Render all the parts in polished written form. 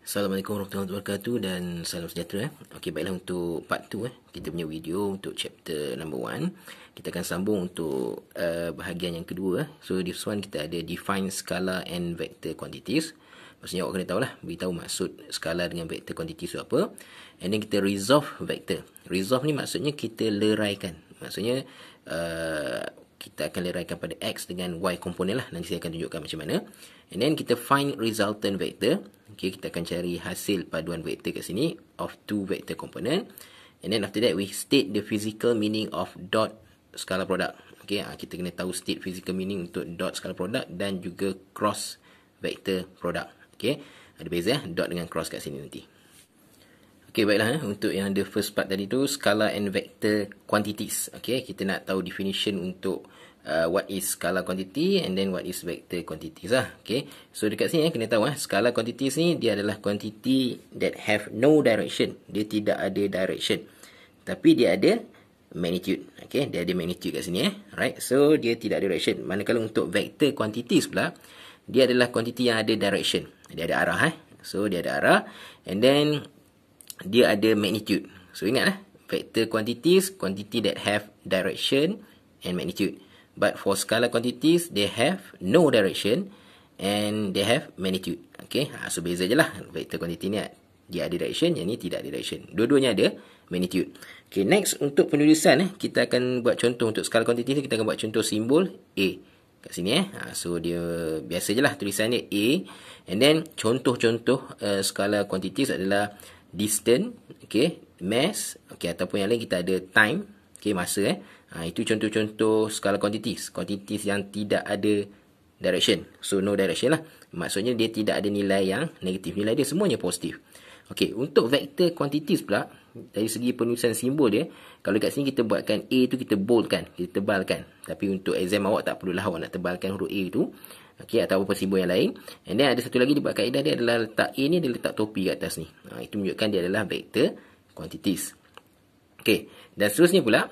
Assalamualaikum warahmatullahi wabarakatuh dan salam sejahtera. Okey, baiklah, untuk part 2 kita punya video untuk chapter number 1. Kita akan sambung untuk bahagian yang kedua. So this one kita ada define scalar and vector quantities. Maksudnya awak kena tahulah, beritahu maksud skala dengan vector quantities itu apa. And then kita resolve vector. Resolve ni maksudnya kita leraikan. Maksudnya kita akan leraikan pada X dengan Y komponen lah. Nanti saya akan tunjukkan macam mana. And then kita find resultant vector. Okay, kita akan cari hasil paduan vektor kat sini of two vector component. And then after that we state the physical meaning of dot scalar product. Okay, kita kena tahu state physical meaning untuk dot scalar product dan juga cross vector product. Okay, ada beza dot dengan cross kat sini nanti. Okay, baiklah, untuk yang the first part tadi tu scalar and vector quantities. Okay, kita nak tahu definition untuk what is scalar quantity and then what is vector quantities lah. Okay, so dekat sini kena tahu scalar quantities ni dia adalah quantity that have no direction. Dia tidak ada direction, tapi dia ada magnitude. Okay, dia ada magnitude kat sini right. So dia tidak ada direction. Manakala untuk vector quantities pula, dia adalah quantity yang ada direction. Dia ada arah So dia ada arah and then dia ada magnitude. So ingatlah, vector quantities, quantity that have direction and magnitude. But for scalar quantities, they have no direction and they have magnitude. Okay, so beza je lah. Vector quantity ni dia ada direction, yang ni tidak ada direction. Dua-duanya ada magnitude. Okay, next untuk penulisan kita akan buat contoh untuk scalar quantities ni. Kita akan buat contoh simbol A kat sini so dia biasa je lah tulisan dia A. And then contoh-contoh scalar quantities adalah distance, okay, mass, okay, ataupun yang lain kita ada time, okay, masa itu contoh-contoh scalar quantities. Quantities yang tidak ada direction. So no direction lah. Maksudnya dia tidak ada nilai yang negatif. Nilai dia semuanya positif. Okay, untuk vector quantities pula, dari segi penulisan simbol dia, kalau kat sini kita buatkan A tu kita boldkan, kita tebalkan. Tapi untuk exam awak tak perlulah awak nak tebalkan huruf A tu. Okay, atau apa simbol yang lain. And then ada satu lagi dibuat kaedah dia adalah letak A ni, dia letak topi kat atas ni. Itu menunjukkan dia adalah vector quantities. Okay, dan seterusnya pula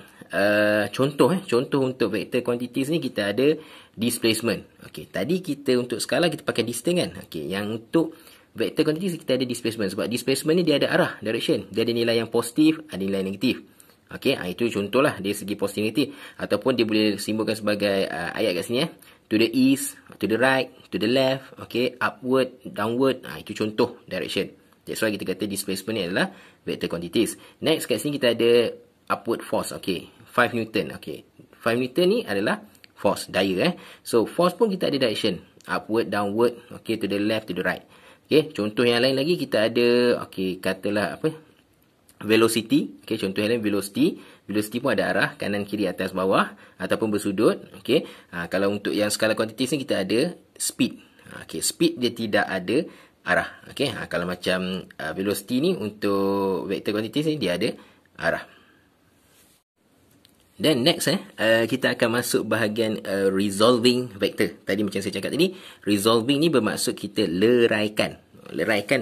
contoh untuk vector quantities ni kita ada displacement. Okay, tadi kita untuk skala kita pakai distance kan. Okay, yang untuk vector quantities kita ada displacement. Sebab displacement ni dia ada arah, direction. Dia ada nilai yang positif, ada nilai negatif. Okay, itu contohlah dari segi positif negatif. Ataupun dia boleh simbolkan sebagai ayat kat sini to the east, to the right, to the left, okay, upward, downward. Itu contoh direction. That's why kita kata displacement ni adalah vector quantities. Next kat sini kita ada upward force. Okay, 5 Newton. Okay, 5 Newton ni adalah force, daya So force pun kita ada direction, upward, downward, okay, to the left, to the right. Okay, contoh yang lain lagi kita ada, okay, katalah apa, velocity. Okay, contoh yang lain velocity. Velocity pun ada arah, kanan, kiri, atas, bawah ataupun bersudut. Okay, kalau untuk yang skala quantities ni kita ada speed. Okay, speed dia tidak ada arah. Okay, kalau macam velocity ni untuk vector quantities ni dia ada arah. Dan next kita akan masuk bahagian resolving vector. Tadi macam saya cakap tadi, resolving ni bermaksud kita leraikan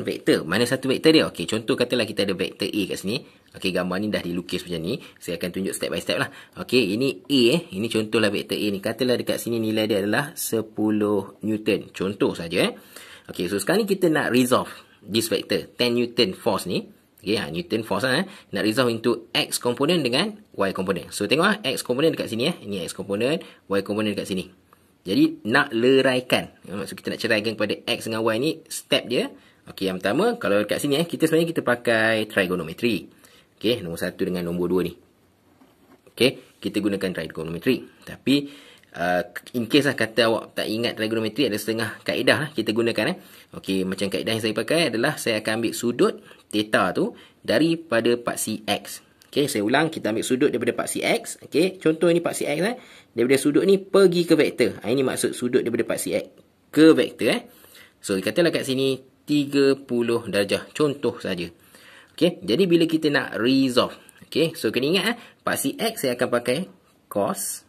vektor. Mana satu vektor dia? Okey, contoh katalah kita ada vektor A kat sini. Okey, gambar ni dah dilukis macam ni. Saya akan tunjuk step by step lah. Okey, ini A ini contohlah vektor A ni. Katalah dekat sini nilai dia adalah 10 Newton. Contoh saja Okey, so sekarang ni kita nak resolve this vector 10 Newton force ni. Okey, Newton force nak resolve into X komponen dengan Y komponen. So tengok X komponen dekat sini Ini X komponen, Y komponen dekat sini. Jadi nak leraikan, maksud kita nak ceraikan kepada X dengan Y ni, step dia. Okey, yang pertama kalau dekat sini kita sebenarnya kita pakai trigonometry. Okey, nombor 1 dengan nombor 2 ni. Okey, kita gunakan trigonometry. Tapi in case kata awak tak ingat trigonometry, ada setengah kaedah kita gunakan Okey, macam kaedah yang saya pakai adalah saya akan ambil sudut theta tu daripada paksi X. Okey, saya ulang, kita ambil sudut daripada paksi X. Okey, contoh ini paksi X daripada sudut ni pergi ke vektor. Ini maksud sudut daripada paksi X ke vektor So katalah kat sini 30 darjah, contoh saja. Okey, jadi bila kita nak resolve, okey, so kena ingat paksi X saya akan pakai cos.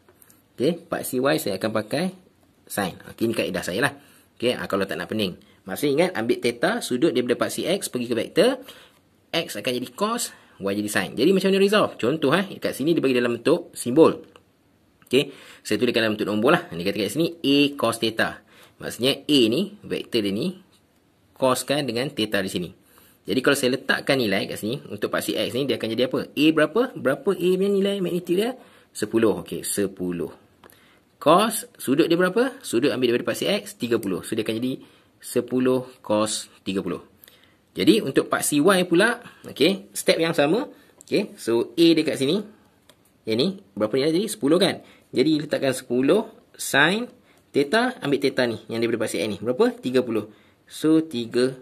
Okey, paksi Y saya akan pakai sin. Okey, ini kaedah saya lah. Okey, kalau tak nak pening. Maksudnya ingat, ambil theta, sudut daripada paksi X pergi ke vektor. X akan jadi cos, Y jadi sin. Jadi macam mana resolve? Contoh kat sini dia bagi dalam bentuk simbol. Okey, saya tuliskan dalam bentuk nombor lah. Dia kata kat sini A cos theta. Maksudnya A ni, vektor dia ni coskan dengan theta di sini. Jadi kalau saya letakkan nilai kat sini untuk paksi X ni, dia akan jadi apa? A berapa? Berapa A punya nilai magnitude dia? 10. Okey, 10. Cos, sudut dia berapa? Sudut ambil daripada paksi X, 30. So dia akan jadi 10 cos 30. Jadi untuk paksi Y pula, okey, step yang sama. Okey, so A dekat sini. Yang ni, berapa nilai jadi? 10 kan? Jadi letakkan 10 sin theta, ambil theta ni yang daripada paksi X ni. Berapa? 30. So 30.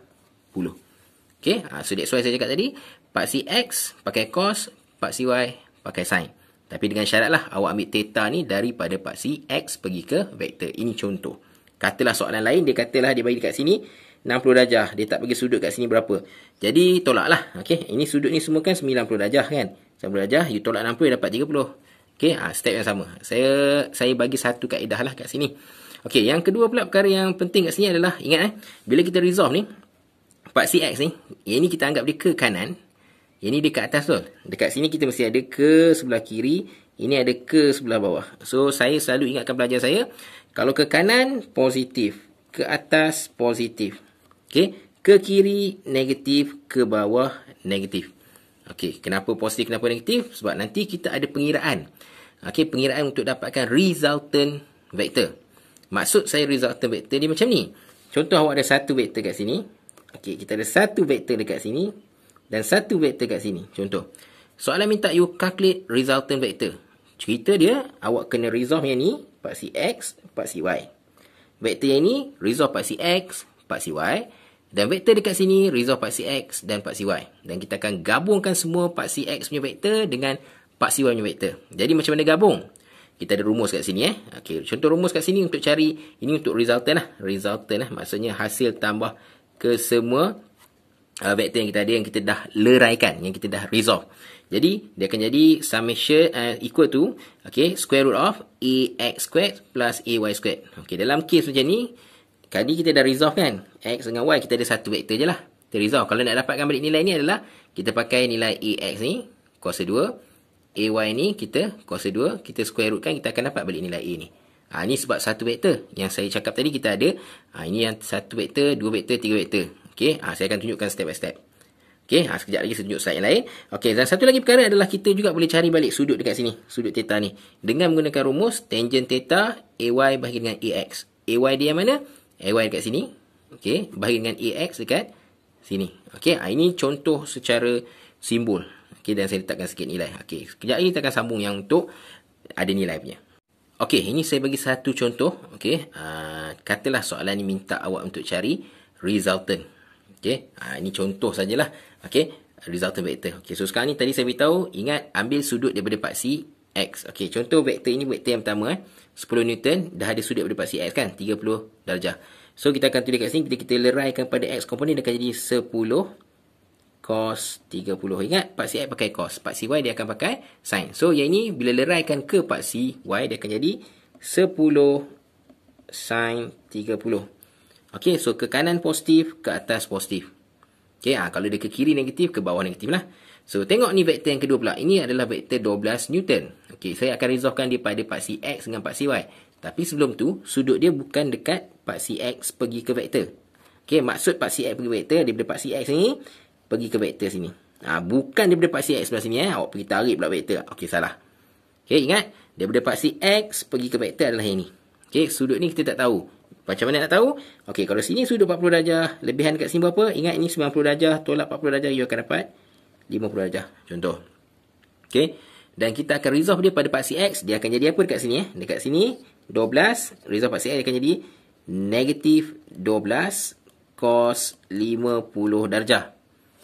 Okay, so that's why saya cakap tadi, paksi X pakai cos, paksi Y pakai sin. Tapi dengan syarat lah, awak ambil theta ni daripada paksi X pergi ke vektor. Ini contoh. Katalah soalan lain, dia katalah dia bagi kat sini 60 darjah. Dia tak bagi sudut kat sini berapa. Jadi tolaklah. Okay, ini sudut ni semua kan 90 darjah kan. 90 darjah, you tolak 60, dapat 30. Okay, step yang sama. Saya bagi satu kaedah lah kat sini. Okay, yang kedua pula perkara yang penting kat sini adalah, ingat bila kita resolve ni, paksi X ni, yang ni kita anggap dia ke kanan, yang ni dia ke atas tu. Dekat sini kita mesti ada ke sebelah kiri, ini ada ke sebelah bawah. So saya selalu ingatkan pelajar saya, kalau ke kanan positif, ke atas positif. Okey, ke kiri negatif, ke bawah negatif. Okey, kenapa positif, kenapa negatif? Sebab nanti kita ada pengiraan. Okey, pengiraan untuk dapatkan resultant vektor. Maksud saya resultant vektor ni macam ni. Contoh awak ada satu vektor kat sini. Okey, kita ada satu vektor dekat sini dan satu vektor kat sini. Contoh, soalan minta you calculate resultant vektor. Cerita dia, awak kena resolve yang ni, paksi X, paksi Y. Vektor yang ni, resolve paksi X, paksi Y. Dan vektor dekat sini, resolve paksi X dan paksi Y. Dan kita akan gabungkan semua paksi X punya vektor dengan paksi Y punya vektor. Jadi macam mana gabung? Kita ada rumus kat sini. Okey, contoh rumus kat sini untuk cari, ini untuk resultant lah. Resultant lah, maksudnya hasil tambah ke semua vektor yang kita ada, yang kita dah leraikan, yang kita dah resolve. Jadi dia akan jadi summation equal to, okay, square root of ax squared plus ay squared. Okay, dalam case macam ni, tadi kita dah resolve kan, x dengan y, kita ada satu vektor je lah, kita resolve. Kalau nak dapatkan balik nilai ni adalah, kita pakai nilai ax ni kuasa 2, ay ni kita kuasa 2, kita square root kan, kita akan dapat balik nilai a ni. Ini sebab satu vektor yang saya cakap tadi kita ada. Ini yang satu vektor, dua vektor, tiga vektor. Okey, saya akan tunjukkan step by step. Okey, sekejap lagi saya tunjuk slide yang lain. Okey, dan satu lagi perkara adalah kita juga boleh cari balik sudut dekat sini, sudut theta ni, dengan menggunakan rumus tangent theta AY bahagi dengan AX. AY dia yang mana? AY dekat sini. Okey, bahagi dengan AX dekat sini. Okey, ini contoh secara simbol. Okey, dan saya letakkan sikit nilai. Okey, sekejap lagi kita akan sambung yang untuk ada nilai punya. Okey, ini saya bagi satu contoh. Okey, katalah soalan ni minta awak untuk cari resultant. Okey, ini contoh sajalah. Okey, resultant vektor. Okey, so sekarang ni tadi saya beritahu, ingat ambil sudut daripada paksi X. Okey, contoh vektor ini vektor yang pertama 10 Newton, dah ada sudut daripada paksi X kan, 30 darjah. So kita akan tulis kat sini, kita leraikan pada X komponen, dia akan jadi 10 cos 30. Ingat, paksi X pakai cos, paksi Y dia akan pakai sin. So yang ini bila leraikan ke paksi Y, dia akan jadi 10 sin 30. Okey, so ke kanan positif, ke atas positif. Okey, kalau dia ke kiri negatif, ke bawah negatif lah. So tengok ni vektor yang kedua pula. Ini adalah vektor 12 Newton. Okey, saya akan resolvekan dia pada paksi X dengan paksi Y. Tapi sebelum tu, sudut dia bukan dekat paksi X pergi ke vektor. Okey, maksud paksi X pergi vektor, daripada paksi X ni pergi ke vektor sini. Bukan daripada paksi X sebelah sini. Awak pergi tarik pula vektor. Okey, salah. Okey, ingat, daripada paksi X pergi ke vektor adalah yang ni. Okey, sudut ni kita tak tahu. Macam mana nak tahu? Okey, kalau sini sudut 40 darjah, lebihan dekat sini berapa? Ingat, ini 90 darjah, tolak 40 darjah, you akan dapat 50 darjah. Contoh. Okey, dan kita akan resolve dia pada paksi X. Dia akan jadi apa dekat sini? Dekat sini, 12. Resolve paksi X, dia akan jadi negatif 12 cos 50 darjah.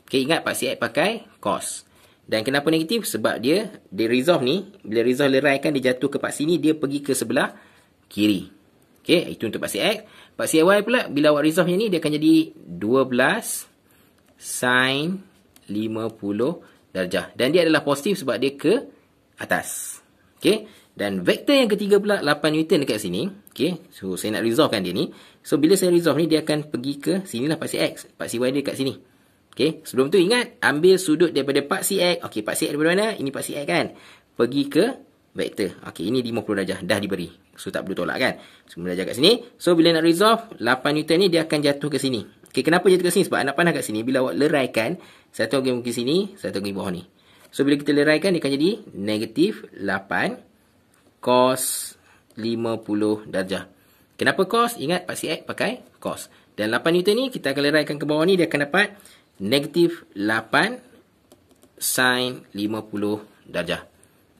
Okey, ingat paksi X pakai cos. Dan kenapa negatif? Sebab dia resolve ni, bila resolve leraikan, dia jatuh ke paksi ni, dia pergi ke sebelah kiri. Okey, itu untuk paksi X. Paksi Y pula, bila awak resolve ni, dia akan jadi 12 sin 50 darjah. Dan dia adalah positif sebab dia ke atas. Okey, dan vektor yang ketiga pula, 8 Newton dekat sini. Okey, so saya nak resolvekan dia ni. So bila saya resolve ni, dia akan pergi ke sinilah paksi X. Paksi Y dia dekat sini. Okey, sebelum tu ingat, ambil sudut daripada paksi X. Okey, paksi X daripada mana? Ini paksi X kan. Pergi ke vektor. Okey, ini 50 darjah. Dah diberi. So tak perlu tolak kan. 9 darjah kat sini. So bila nak resolve, 8 Newton ni dia akan jatuh ke sini. Okay, kenapa jatuh kat sini? Sebab anak panah kat sini, bila awak leraikan, satu angka ke sini, satu angka bawah ni. So, bila kita leraikan, dia akan jadi negatif 8 cos 50 darjah. Kenapa cos? Ingat, paksi X pakai cos. Dan 8 Newton ni, kita akan leraikan ke bawah ni, dia akan dapat negatif 8 sin 50 darjah.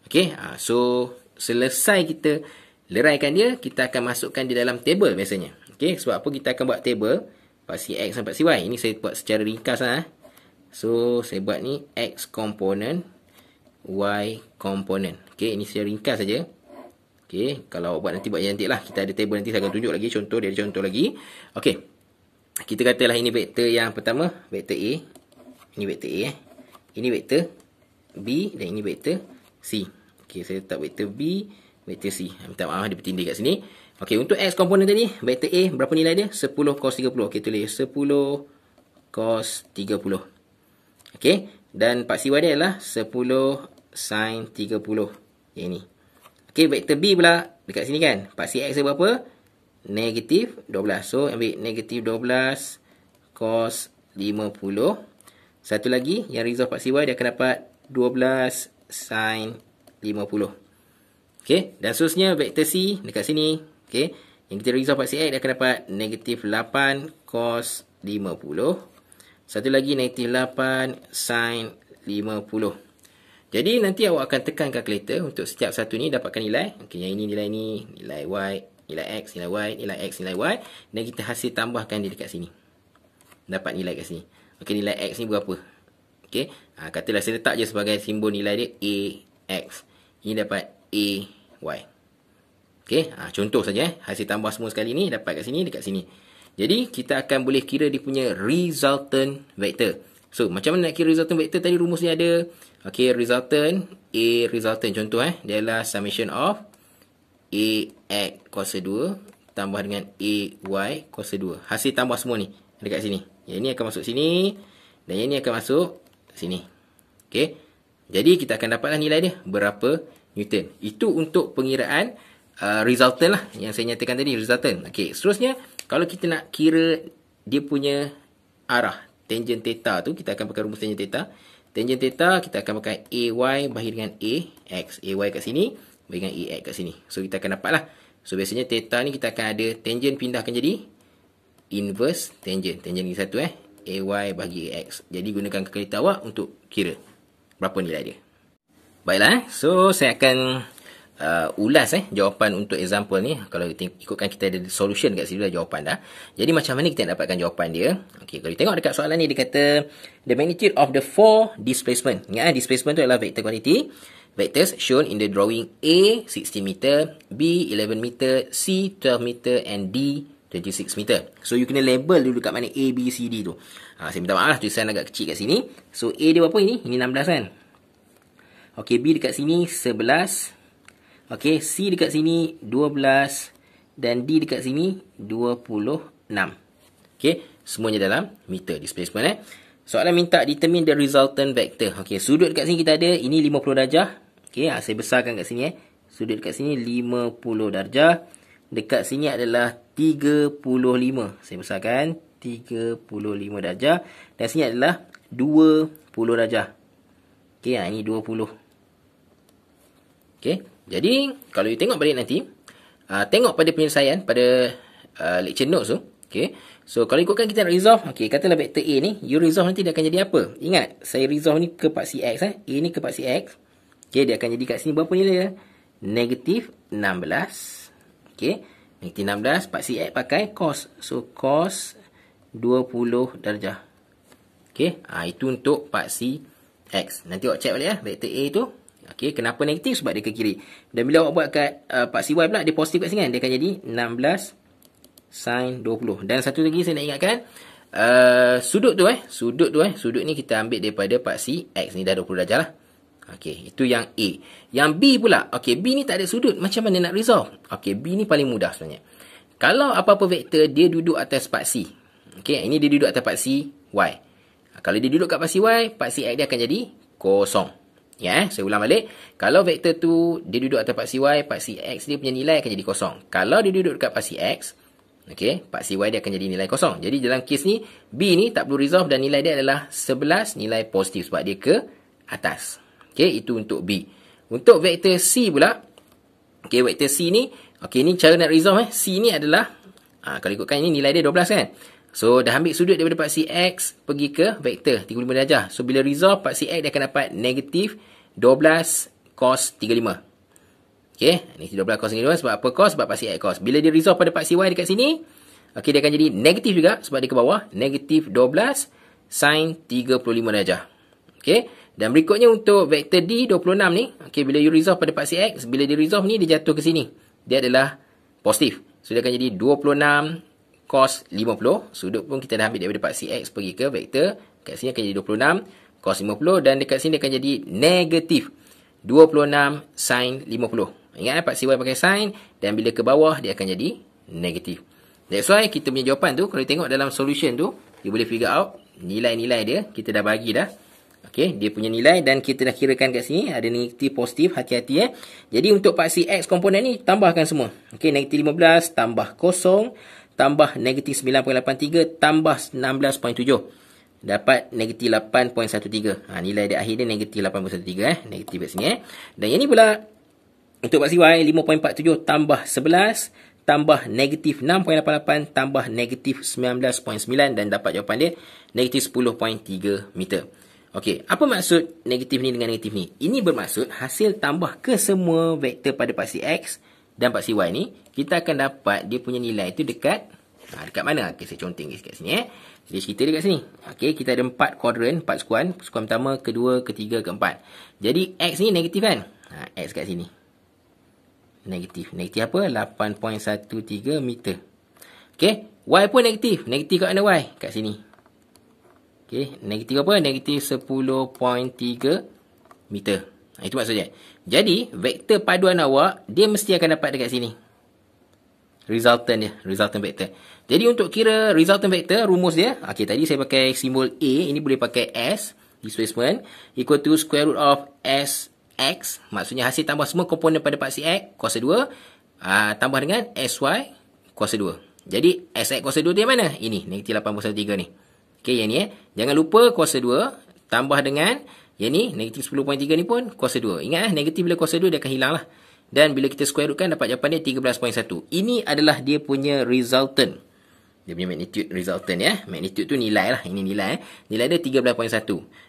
Okay, so selesai kita leraikan dia, kita akan masukkan di dalam table biasanya. Okay, sebab apa kita akan buat table paksi X dan paksi Y. Ini saya buat secara ringkas lah. So, saya buat ni X component, Y component. Okay, ini secara ringkas saja. Okay, kalau buat nanti buat cantik lah. Kita ada table nanti, saya akan tunjuk lagi contoh. Dia ada contoh lagi. Okay, kita katalah ini vektor yang pertama, vektor A. Ini vektor A. Ini vektor B dan ini vektor C. Okay, saya letak vektor B, vektor C. Minta maaf, dia bertindih kat sini. Okay, untuk X komponen tadi, vektor A, berapa nilai dia? 10 cos 30. Okay, tulis 10 cos 30. Okay, dan paksi Y dia adalah 10 sin 30. Yang ini. Okay, vektor B pula dekat sini kan. Paksi X dia berapa? Negatif 12. So, ambil negatif 12 cos 50. Satu lagi, yang resolve paksi Y, dia akan dapat 12 sin 50. Okay, dan seterusnya vektor C dekat sini. Okay, yang kita resolve paksi X, dia akan dapat negatif 8 cos 50. Satu lagi, negatif 8 sin 50. Jadi, nanti awak akan tekan kalkulator untuk setiap satu ni dapatkan nilai. Okay, yang ini nilai ni, nilai Y, nilai X, nilai Y, nilai X, nilai Y. Dan kita hasil tambahkan dia dekat sini. Dapat nilai kat sini. Okay, nilai X ni berapa? Okay, katalah saya letak je sebagai simbol nilai dia AX. Ini dapat AY. Okay, contoh saja. Hasil tambah semua sekali ni dapat kat sini, dekat sini. Jadi, kita akan boleh kira dia punya resultant vector. So, macam mana nak kira resultant vector? Tadi rumus dia ada. Okay, resultant. A resultant contoh dia adalah summation of AX kuasa 2 tambah dengan AY kuasa 2. Hasil tambah semua ni dekat sini. Yang ini akan masuk sini dan yang ini akan masuk sini. Okay, jadi kita akan dapatlah nilai dia berapa Newton. Itu untuk pengiraan resultant lah yang saya nyatakan tadi, resultant. Okay, seterusnya kalau kita nak kira dia punya arah tangent theta tu, kita akan pakai rumus tangent theta. Tangent theta kita akan pakai AY bahagi dengan AX. AY kat sini bahagi dengan AX kat sini. So kita akan dapat lah. So biasanya theta ni kita akan ada tangent pindahkan jadi inverse tangent. Tangent ni satu AY bahagi AX. Jadi gunakan kalkulator awak untuk kira berapa nilai dia. Baiklah, so saya akan ulas jawapan untuk example ni. Kalau ikutkan kita ada solution kat sini dah jawapan dah. Jadi macam mana kita nak dapatkan jawapan dia? Okey, kalau tengok dekat soalan ni dia kata the magnitude of the four displacement. Ingat displacement tu adalah vector quantity. Vectors shown in the drawing A 60 meter, B 11 meter, C 12 meter and D 26 meter. So you kena label dulu kat mana A, B, C, D tu. Saya minta maaf lah tulisan agak kecil kat sini. So A dia berapa ini? Ini 16 kan? Okey, B dekat sini 11. Okey, C dekat sini 12 dan D dekat sini 26. Okey, semuanya dalam meter displacement Soalan minta determine the resultant vector. Okey, sudut dekat sini kita ada ini 50 darjah. Okey, saya besarkan kat sini Sudut dekat sini 50 darjah. Dekat sini adalah 35. Saya besarkan 35 darjah dan sini adalah 20 darjah. Okey, ini 20. Okey. Jadi, kalau you tengok balik nanti, tengok pada penyelesaian, pada lecture notes tu. Okay. So, kalau ikutkan kita nak resolve, okay, katalah vektor A ni, you resolve nanti dia akan jadi apa? Ingat, saya resolve ni ke paksi X. A ni ke paksi X. Okay, dia akan jadi kat sini berapa nilai dia? Negatif 16. Okay. Negatif 16, paksi X pakai cos. So, cos 20 darjah. Okay. Itu untuk paksi X. Nanti awak check balik vektor A tu. Okay, kenapa negatif? Sebab dia ke kiri. Dan bila awak buat kat paksi Y pula, dia positif kat sini kan? Dia akan jadi 16 sin 20. Dan satu lagi saya nak ingatkan, sudut tu sudut ni kita ambil daripada paksi X ni dah 20 darjah lah. Okay, itu yang A. Yang B pula, okay, B ni tak ada sudut. Macam mana nak resolve? Okay, B ni paling mudah sebenarnya. Kalau apa-apa vektor dia duduk atas paksi. Okay, ini dia duduk atas paksi Y. Kalau dia duduk kat paksi Y, paksi X dia akan jadi kosong. Ya, saya ulang balik. Kalau vektor tu dia duduk atas paksi Y, paksi X dia punya nilai akan jadi kosong. Kalau dia duduk dekat paksi X, Okey, paksi Y dia akan jadi nilai kosong. Jadi dalam kes ni, B ni tak perlu resolve dan nilai dia adalah 11, nilai positif sebab dia ke atas. Okey, itu untuk B. Untuk vektor C pula, okey, vektor C ni, okey, ni cara nak resolve C ni adalah, kalau ikutkan ini nilai dia 12 kan. So, dah ambil sudut daripada paksi X pergi ke vektor 35 darjah. So, bila resolve paksi X, dia akan dapat negatif 12 cos 35. Okey, negatif 12 cos 35 sebab apa cos? Sebab paksi X cos. Bila dia resolve pada paksi Y dekat sini, okey, dia akan jadi negatif juga sebab dia ke bawah. Negatif 12 sin 35 darjah. Okey, dan berikutnya untuk vektor D 26 ni, okey, bila you resolve pada paksi X, bila dia resolve ni, dia jatuh ke sini. Dia adalah positif. So, dia akan jadi 26 cos 50. Sudut pun kita dah ambil daripada paksi X pergi ke vektor. Kat sini akan jadi 26 cos 50 dan dekat sini akan jadi negatif 26 sin 50. Ingat paksi Y pakai sin dan bila ke bawah dia akan jadi negatif. That's why kita punya jawapan tu kalau tengok dalam solution tu, you boleh figure out nilai-nilai dia, kita dah bagi dah. Okey, dia punya nilai dan kita dah kirakan kat sini ada negatif, positif, hati-hati Jadi untuk paksi X komponen ni tambahkan semua. Okey, negatif 15 tambah 0 tambah negatif 9.83 tambah 16.7. Dapat negatif 8.13. Nilai dia akhir dia negatif 8.13 negatif kat sini Dan yang ni pula untuk paksi Y 5.47 tambah 11 tambah negatif 6.88 tambah negatif 19.9 dan dapat jawapan dia negatif 10.3 meter. Okey, apa maksud negatif ni dengan negatif ni? Ini bermaksud hasil tambah ke semua vektor pada paksi X dan paksi Y ni, kita akan dapat dia punya nilai tu dekat dekat mana? Okey, saya conteng kat sini Dia cerita dekat sini. Okey, kita ada 4 kuadran, 4 skuan. Skuan pertama, kedua, ketiga, keempat. Jadi X ni negatif kan? X kat sini. Negatif. Negatif apa? 8.13 meter. Okey, Y pun negatif. Negatif kat mana Y? Kat sini. Okey, negatif apa? Negatif 10.3 meter. Itu maksudnya. Jadi, vektor paduan awak, dia mesti akan dapat dekat sini. Resultant dia. Resultant vektor. Jadi, untuk kira resultant vektor, rumus dia. Okey, tadi saya pakai simbol A. Ini boleh pakai S. Displacement. Equal to square root of S X. Maksudnya, hasil tambah semua komponen pada paksi X. Kuasa 2. Tambah dengan SY. Kuasa 2. Jadi, SX kuasa 2 dia mana? Ini. Negatif 8.13 ni. Okey, yang ni Jangan lupa kuasa 2 tambah dengan yang ni negatif 10.3 ni pun kuasa 2. Ingat negatif bila kuasa 2 dia akan hilang lah. Dan bila kita square rootkan dapat jawapan dia 13.1. Ini adalah dia punya resultant. Dia punya magnitude resultant Magnitude tu nilai lah. Ini nilai Nilai dia 13.1.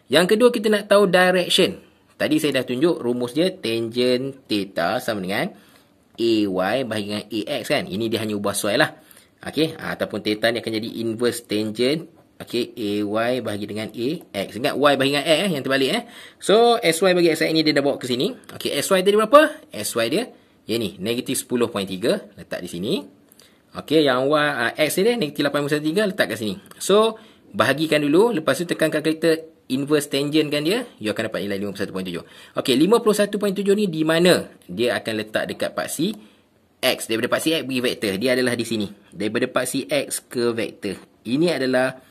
Yang kedua kita nak tahu direction. Tadi saya dah tunjuk rumus dia tangent theta sama dengan AY bahagi dengan AX kan. Ini dia hanya ubah soal lah. Okey, ataupun theta ni akan jadi inverse tangent AY bahagi dengan AX. Ingat Y bahagi dengan X yang terbalik So, SY bagi XY ni dia dah bawa ke sini. Okey, SY tadi berapa? SY dia, yang ni, negatif 10.3. Letak di sini. Okey, yang X dia, negatif 8.3. Letak kat sini. So, bahagikan dulu. Lepas tu tekan kalkulator inverse tangent kan dia. You akan dapat nilai 51.7. Okey, 51.7 ni di mana? Dia akan letak dekat paksi X. Daripada paksi X pergi vektor. Dia adalah di sini. Daripada paksi X ke vektor. Ini adalah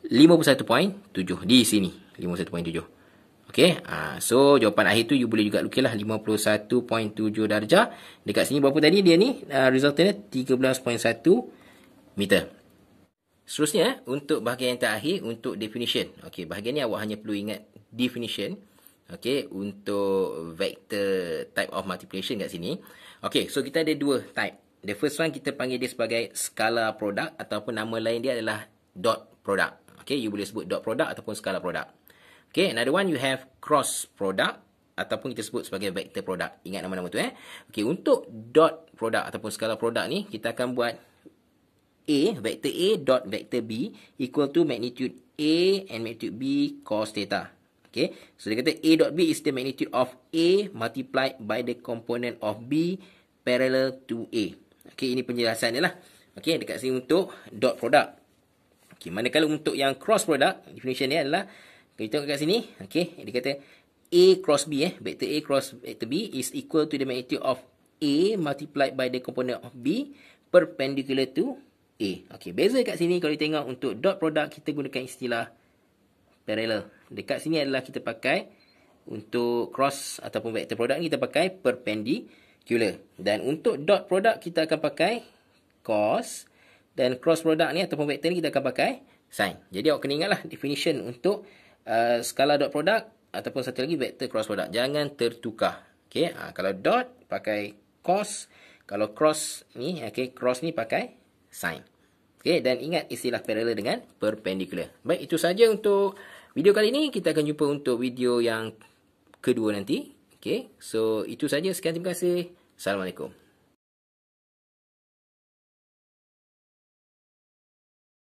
51.7 di sini 51.7. Okey, so jawapan akhir tu you boleh juga lukislah 51.7 darjah. Dekat sini berapa tadi dia ni? Resultnya 13.1 meter. Seterusnya untuk bahagian yang terakhir untuk definition. Okey, bahagian ni awak hanya perlu ingat definition. Okey, untuk vector type of multiplication kat sini. Okey, so kita ada dua type. The first one kita panggil dia sebagai scalar product ataupun nama lain dia adalah dot product. Okay, you boleh sebut dot product ataupun scalar product. Okay, another one you have cross product ataupun kita sebut sebagai vector product. Ingat nama-nama tu Okay, untuk dot product ataupun scalar product ni, kita akan buat vector A dot vector B equal to magnitude A and magnitude B cos theta. Okay, so dia kata A dot B is the magnitude of A multiplied by the component of B parallel to A. Okay, ini penjelasan dia lah. Okay, dekat sini untuk dot product. Okay, manakala untuk yang cross product, definition dia adalah, kita tengok kat sini, okay, dia kata A cross B, vector A cross vector B is equal to the magnitude of A multiplied by the component of B perpendicular to A. Okay, beza kat sini kalau kita tengok untuk dot product, kita gunakan istilah parallel. Dekat sini adalah kita pakai, untuk cross ataupun vector product ni kita pakai perpendicular. Dan untuk dot product, kita akan pakai cos Dan cross product ni ataupun vektor ni kita akan pakai sin. Jadi awak kena ingatlah definition untuk skala dot product ataupun satu lagi vektor cross product. Jangan tertukar. Okey, kalau dot pakai cos, kalau cross ni, cross ni pakai sin. Okey, dan ingat istilah parallel dengan perpendicular. Baik, itu saja untuk video kali ini. Kita akan jumpa untuk video yang kedua nanti. Okey, so itu saja. Sekian, terima kasih. Assalamualaikum.